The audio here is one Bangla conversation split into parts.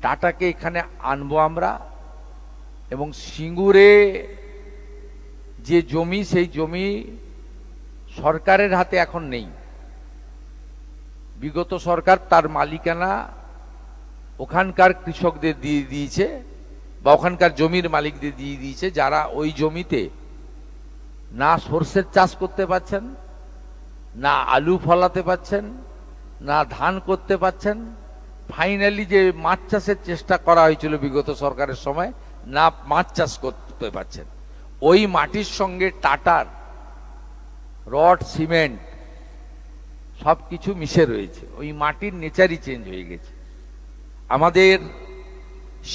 টাটাকে এখানে আনবো আমরা, এবং সিঙ্গুরে যে জমি, সেই জমি সরকারের হাতে এখন নেই। বিগত সরকার তার মালিকানা ওখানকার কৃষকদের দিয়ে দিয়েছে, বা ওখানকার জমির মালিকদের দিয়ে দিয়েছে, যারা ওই জমিতে না সর্ষের চাষ করতে পারছেন, না আলু ফলাতে পারছেন, না ধান করতে পারছেন। ফাইনালি যে মাছ চাষের চেষ্টা করা হয়েছিল বিগত সরকারের সময়, না মাছ চাষ করতে পারছেন। ওই মাটির সঙ্গে টাটার রড, সিমেন্ট সবকিছু মিশে রয়েছে। ওই মাটির নেচারই চেঞ্জ হয়ে গেছে। আমাদের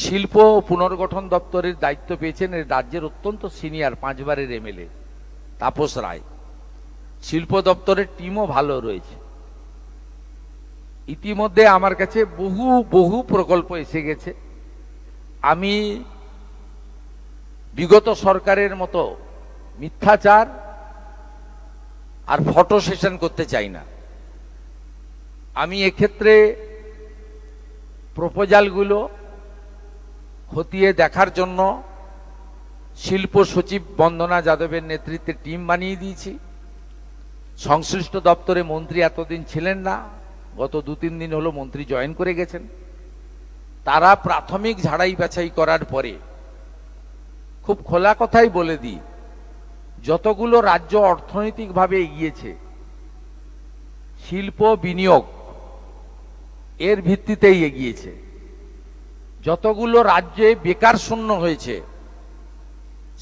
শিল্প ও পুনর্গঠন দপ্তরের দায়িত্ব পেয়েছেন রাজ্যের অত্যন্ত সিনিয়র 5 বারের এমএলএ তাপস রায়। শিল্প দপ্তরের টিমও ভালো রয়েছে। ইতিমধ্যে আমার কাছে বহু বহু প্রকল্প এসে গেছে। আমি বিগত সরকারের মতো মিথ্যাচার আর ফটো সেশন করতে চাই না। আমি এক্ষেত্রে প্রপোজালগুলো খতিয়ে দেখার জন্য শিল্প সচিব বন্দনা যাদবের নেতৃত্বে টিম বানিয়ে দিয়েছি। সংশ্লিষ্ট দপ্তরে মন্ত্রী এতদিন ছিলেন না, গত 2-3 দিন হলো মন্ত্রী জয়েন করে গেছেন। তারা প্রাথমিক ঝাড়াই বাছাই করার পরে খুব খোলা কথাই বলে দিই, যতগুলো রাজ্য অর্থনৈতিকভাবে এগিয়েছে শিল্প বিনিয়োগ এর ভিত্তিতেই এগিয়েছে। যতগুলো রাজ্যে বেকার শূন্য হয়েছে,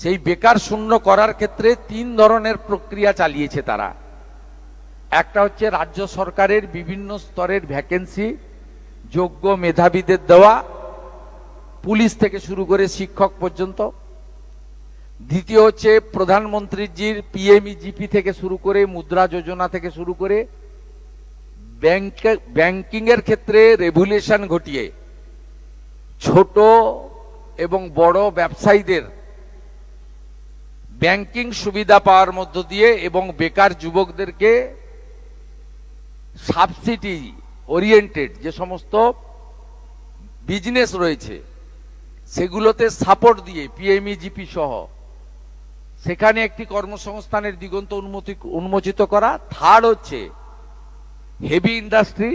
সেই বেকার শূন্য করার ক্ষেত্রে 3 ধরনের প্রক্রিয়া চালিয়েছে তারা। একটা হচ্ছে রাজ্য সরকারের বিভিন্ন স্তরের ভ্যাকেন্সি যোগ্য মেধাবীদের দেওয়া, পুলিশ থেকে শুরু করে শিক্ষক পর্যন্ত। দ্বিতীয় হচ্ছে প্রধানমন্ত্রীজির পিএমইজিপি থেকে শুরু করে মুদ্রা যোজনা থেকে শুরু করে ব্যাংকিং এর ক্ষেত্রে রেগুলেশন ঘটিয়ে ছোট এবং বড় ব্যবসায়ীদের ব্যাংকিং সুবিধা পাওয়ার মধ্য দিয়ে এবং বেকার যুবকদেরকে সাবসিডি ওরিয়েন্টেড যে সমস্ত বিজনেস রয়েছে সেগুলোতে সাপোর্ট দিয়ে পিএমইজিপি সহ সেখানে একটি কর্মসংস্থানের দিগন্ত উন্মোচিত করা। থার্ড হচ্ছে হেভি ইন্ডাস্ট্রি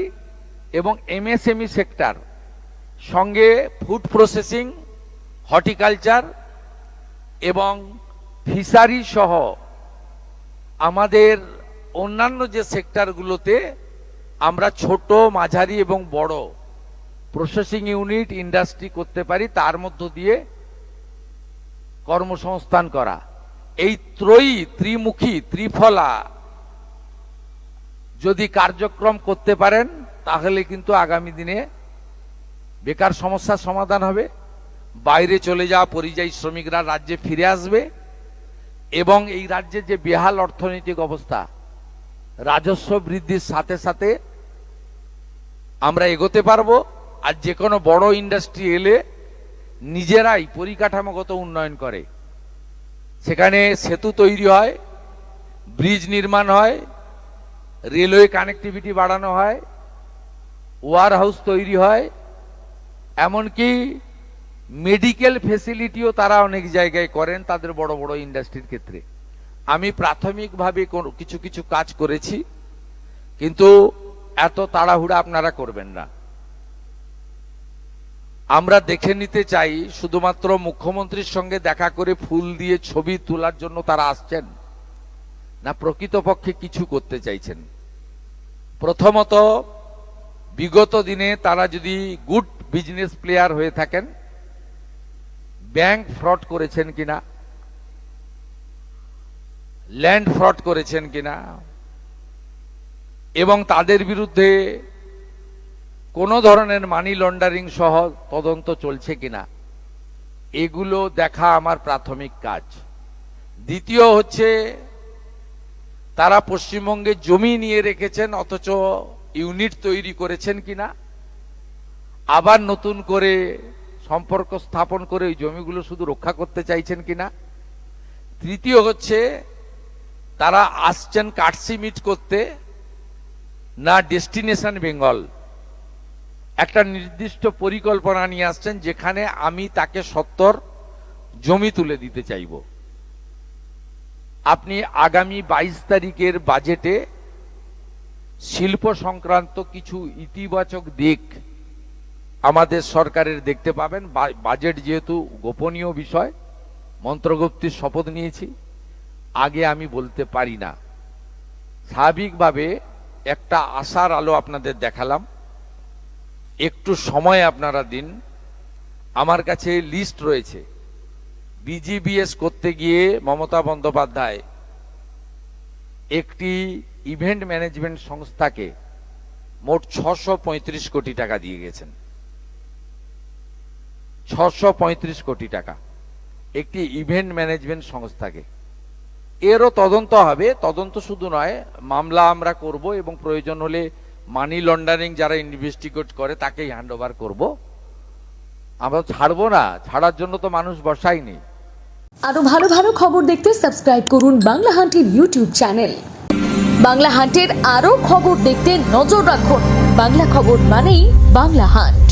এবং এমএসএমই সেক্টর, সঙ্গে ফুড প্রসেসিং, হর্টিকালচার এবং ফিশারি সহ আমাদের অন্যান্য যে সেক্টরগুলোতে আমরা ছোট, মাঝারি এবং বড় প্রসেসিং ইউনিট, ইন্ডাস্ট্রি করতে পারি, তার মধ্য দিয়ে কর্মসংস্থান করা। এই ত্রিমুখী ত্রিফলা যদি কার্যক্রম করতে পারেন তাহলে কিন্তু আগামী দিনে বেকার সমস্যার সমাধান হবে, বাইরে চলে যাওয়া পরিযায়ী শ্রমিকরা রাজ্যে ফিরে আসবে এবং এই রাজ্যের যে বেহাল অর্থনৈতিক অবস্থা, রাজস্ব বৃদ্ধির সাথে সাথে আমরা এগোতে পারবো। আর যে কোনো বড় ইন্ডাস্ট্রি এলে নিজেরাই পরিকাঠামোগত উন্নয়ন করে, সেখানে সেতু তৈরি হয়, ব্রিজ নির্মাণ হয়, রেলওয়ে কানেক্টিভিটি বাড়ানো হয়, ওয়ার হাউস তৈরি হয়, এমনকি মেডিকেল ফেসিলিটিও তারা অনেক জায়গায় করেন তাদের বড় বড় ইন্ডাস্ট্রির ক্ষেত্রে। আমি প্রাথমিকভাবে কিছু কিছু কাজ করেছি, কিন্তু এত তাড়াহুড়া আপনারা করবেন না। আমরা দেখে নিতে চাই শুধুমাত্র মুখ্যমন্ত্রীর সঙ্গে দেখা করে ফুল দিয়ে ছবি তোলার জন্য তারা আসছেন না, প্রকৃতপক্ষে কিছু করতে চাইছেন। প্রথমত, বিগত দিনে তারা যদি গুড বিজনেস প্লেয়ার হয়ে থাকেন, ব্যাংক ফ্রড করেছেন কিনা, ল্যান্ড ফ্রড করেছেন কিনা, এবং তাদের বিরুদ্ধে কোনো ধরনের মানি লন্ডারিং সহ তদন্ত চলছে কিনা, এগুলো দেখা আমার প্রাথমিক কাজ। দ্বিতীয় হচ্ছে তারা পশ্চিমবঙ্গে জমি নিয়ে রেখেছেন অথচ ইউনিট তৈরি করেছেন কিনা, আবার নতুন করে সম্পর্ক স্থাপন করে ওই জমিগুলো শুধু রক্ষা করতে চাইছেন কিনা। তৃতীয় হচ্ছে তারা আসছেন কাটসিমিট করতে, না ডেস্টিনেশন বেঙ্গল। একটা নির্দিষ্ট পরিকল্পনা নিয়ে আসছেন, যেখানে আমি তাকে 70 জমি তুলে দিতে চাইব। আপনি আগামী 22 তারিখের বাজেটে শিল্প সংক্রান্ত কিছু ইতিবাচক দিক আমাদের সরকারের দেখতে পাবেন। বাজেট যেহেতু গোপনীয় বিষয়, মন্ত্রগুপ্তির শপথ নিয়েছি, আগে আমি বলতে পারি না। স্বাভাবিকভাবে একটা আশার আলো আপনাদের দেখালাম, একটু সময় আপনারা দিন। আমার কাছে লিস্ট রয়েছে। বিজিবিএস করতে গিয়ে মমতা বন্দ্যোপাধ্যায় একটি ইভেন্ট ম্যানেজমেন্ট সংস্থাকে মোট 635 কোটি টাকা দিয়ে গেছেন। 635 কোটি টাকা একটি ইভেন্ট ম্যানেজমেন্ট সংস্থাকে। এরও তদন্ত হবে। তদন্ত শুধু নয়, মামলা আমরা করব এবং প্রয়োজন হলে মানি লন্ডারিং যারা ইনভেস্টিগেট করে তাকেই হ্যান্ড ওভার করবো। আমরা ছাড়বো না, ছাড়ার জন্য তো মানুষ বসায়নি। আরো ভালো ভালো খবর দেখতে সাবস্ক্রাইব করুন বাংলা হান্টের ইউটিউব চ্যানেল। বাংলা হান্টের আরো খবর দেখতে নজর রাখুন। বাংলা খবর মানেই বাংলা হান্ট।